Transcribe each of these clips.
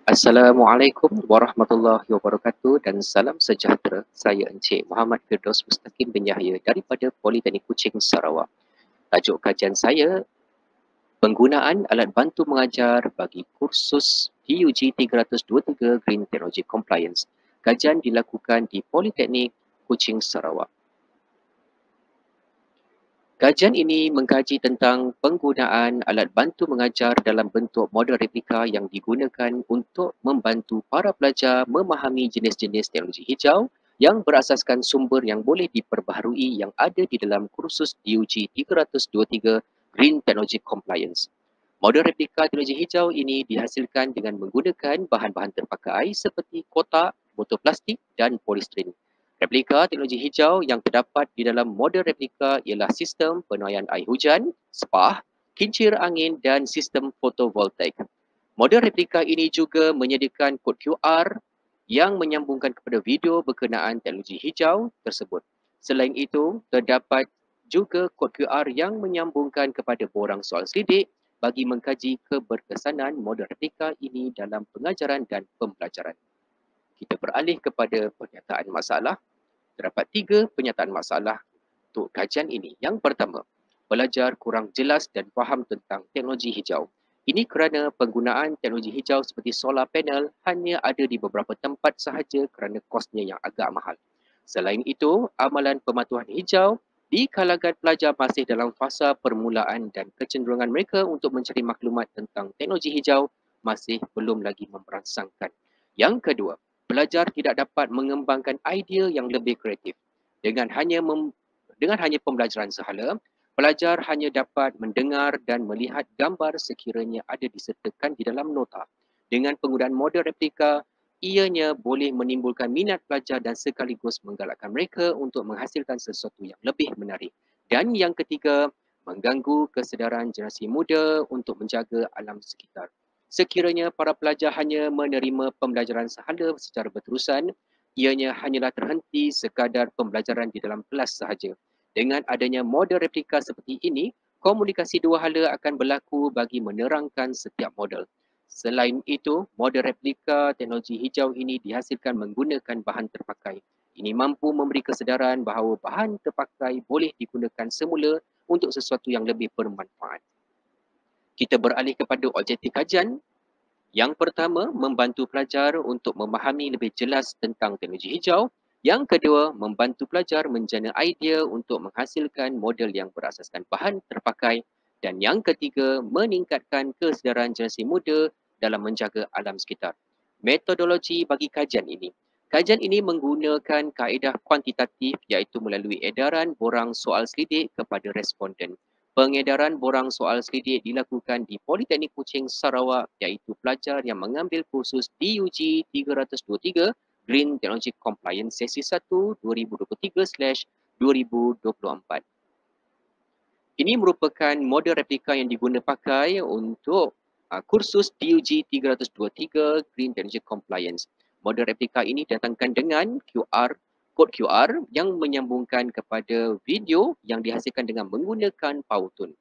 Assalamualaikum warahmatullahi wabarakatuh dan salam sejahtera. Saya Encik Muhammad Firdaus Mustaqim bin Yahya daripada Politeknik Kuching, Sarawak. Tajuk kajian saya, penggunaan alat bantu mengajar bagi kursus DUG 323 Green Technology Compliance. Kajian dilakukan di Politeknik Kuching, Sarawak. Kajian ini mengkaji tentang penggunaan alat bantu mengajar dalam bentuk model replika yang digunakan untuk membantu para pelajar memahami jenis-jenis teknologi hijau yang berasaskan sumber yang boleh diperbaharui yang ada di dalam kursus DUG 323 Green Technology Compliance. Model replika teknologi hijau ini dihasilkan dengan menggunakan bahan-bahan terpakai seperti kotak, botol plastik dan polistiren. Replika teknologi hijau yang terdapat di dalam model replika ialah sistem penuaian air hujan, spa, kincir angin dan sistem fotovoltaik. Model replika ini juga menyediakan kod QR yang menyambungkan kepada video berkenaan teknologi hijau tersebut. Selain itu, terdapat juga kod QR yang menyambungkan kepada borang soal selidik bagi mengkaji keberkesanan model replika ini dalam pengajaran dan pembelajaran. Kita beralih kepada pernyataan masalah. Terdapat 3 pernyataan masalah untuk kajian ini. Yang pertama, pelajar kurang jelas dan faham tentang teknologi hijau. Ini kerana penggunaan teknologi hijau seperti solar panel hanya ada di beberapa tempat sahaja kerana kosnya yang agak mahal. Selain itu, amalan pematuhan hijau di kalangan pelajar masih dalam fasa permulaan dan kecenderungan mereka untuk mencari maklumat tentang teknologi hijau masih belum lagi merangsangkan. Yang kedua, pelajar tidak dapat mengembangkan idea yang lebih kreatif. Dengan hanya pembelajaran sahala, pelajar hanya dapat mendengar dan melihat gambar sekiranya ada disertakan di dalam nota. Dengan penggunaan model replika, ianya boleh menimbulkan minat pelajar dan sekaligus menggalakkan mereka untuk menghasilkan sesuatu yang lebih menarik. Dan yang ketiga, mengganggu kesedaran generasi muda untuk menjaga alam sekitar. Sekiranya para pelajar hanya menerima pembelajaran sahaja secara berterusan, ianya hanyalah terhenti sekadar pembelajaran di dalam kelas sahaja. Dengan adanya model replika seperti ini, komunikasi dua hala akan berlaku bagi menerangkan setiap model. Selain itu, model replika teknologi hijau ini dihasilkan menggunakan bahan terpakai. Ini mampu memberi kesedaran bahawa bahan terpakai boleh digunakan semula untuk sesuatu yang lebih bermanfaat. Kita beralih kepada objektif kajian. Yang pertama, membantu pelajar untuk memahami lebih jelas tentang teknologi hijau. Yang kedua, membantu pelajar menjana idea untuk menghasilkan model yang berasaskan bahan terpakai. Dan yang ketiga, meningkatkan kesedaran generasi muda dalam menjaga alam sekitar. Metodologi bagi kajian ini. Kajian ini menggunakan kaedah kuantitatif iaitu melalui edaran borang soal selidik kepada responden. Pengedaran borang soal selidik dilakukan di Politeknik Kuching, Sarawak iaitu pelajar yang mengambil kursus DUG 323 Green Technology Compliance Sesi 1 2023/2024. Ini merupakan model replika yang diguna pakai untuk kursus DUG 323 Green Technology Compliance. Model replika ini datangkan dengan kod QR yang menyambungkan kepada video yang dihasilkan dengan menggunakan PowerToon.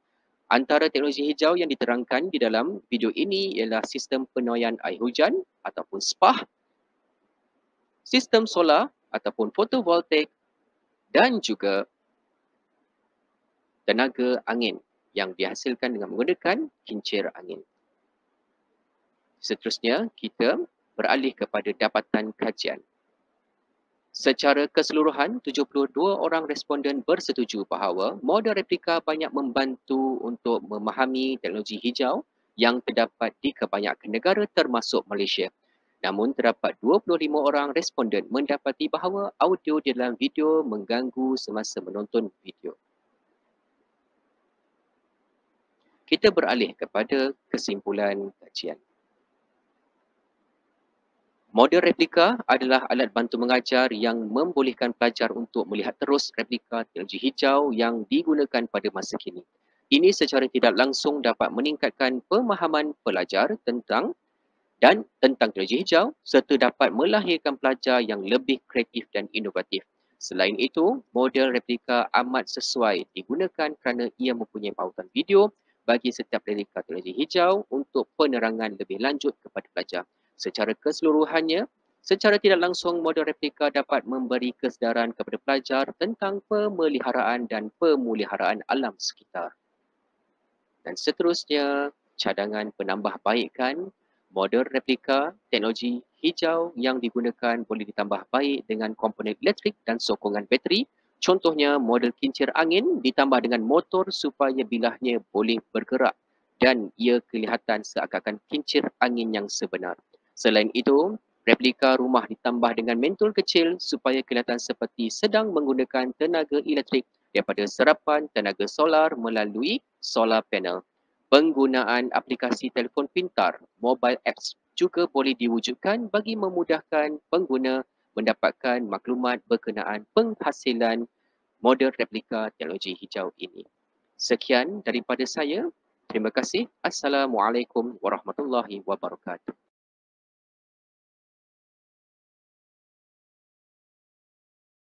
Antara teknologi hijau yang diterangkan di dalam video ini ialah sistem penuaian air hujan ataupun spa, sistem solar ataupun fotovoltaik dan juga tenaga angin yang dihasilkan dengan menggunakan kincir angin. Seterusnya, kita beralih kepada dapatan kajian. Secara keseluruhan, 72 orang responden bersetuju bahawa model replika banyak membantu untuk memahami teknologi hijau yang terdapat di kebanyakan negara termasuk Malaysia. Namun terdapat 25 orang responden mendapati bahawa audio di dalam video mengganggu semasa menonton video. Kita beralih kepada kesimpulan kajian. Model replika adalah alat bantu mengajar yang membolehkan pelajar untuk melihat terus replika teknologi hijau yang digunakan pada masa kini. Ini secara tidak langsung dapat meningkatkan pemahaman pelajar tentang teknologi hijau serta dapat melahirkan pelajar yang lebih kreatif dan inovatif. Selain itu, model replika amat sesuai digunakan kerana ia mempunyai pautan video bagi setiap replika teknologi hijau untuk penerangan lebih lanjut kepada pelajar. Secara keseluruhannya, secara tidak langsung model replika dapat memberi kesedaran kepada pelajar tentang pemeliharaan dan pemuliharaan alam sekitar. Dan seterusnya, cadangan penambahbaikan, model replika, teknologi hijau yang digunakan boleh ditambah baik dengan komponen elektrik dan sokongan bateri. Contohnya, model kincir angin ditambah dengan motor supaya bilahnya boleh bergerak dan ia kelihatan seakan-akan kincir angin yang sebenar. Selain itu, replika rumah ditambah dengan mentol kecil supaya kelihatan seperti sedang menggunakan tenaga elektrik daripada serapan tenaga solar melalui solar panel. Penggunaan aplikasi telefon pintar, mobile apps juga boleh diwujudkan bagi memudahkan pengguna mendapatkan maklumat berkenaan penghasilan model replika teknologi hijau ini. Sekian daripada saya. Terima kasih. Assalamualaikum warahmatullahi wabarakatuh.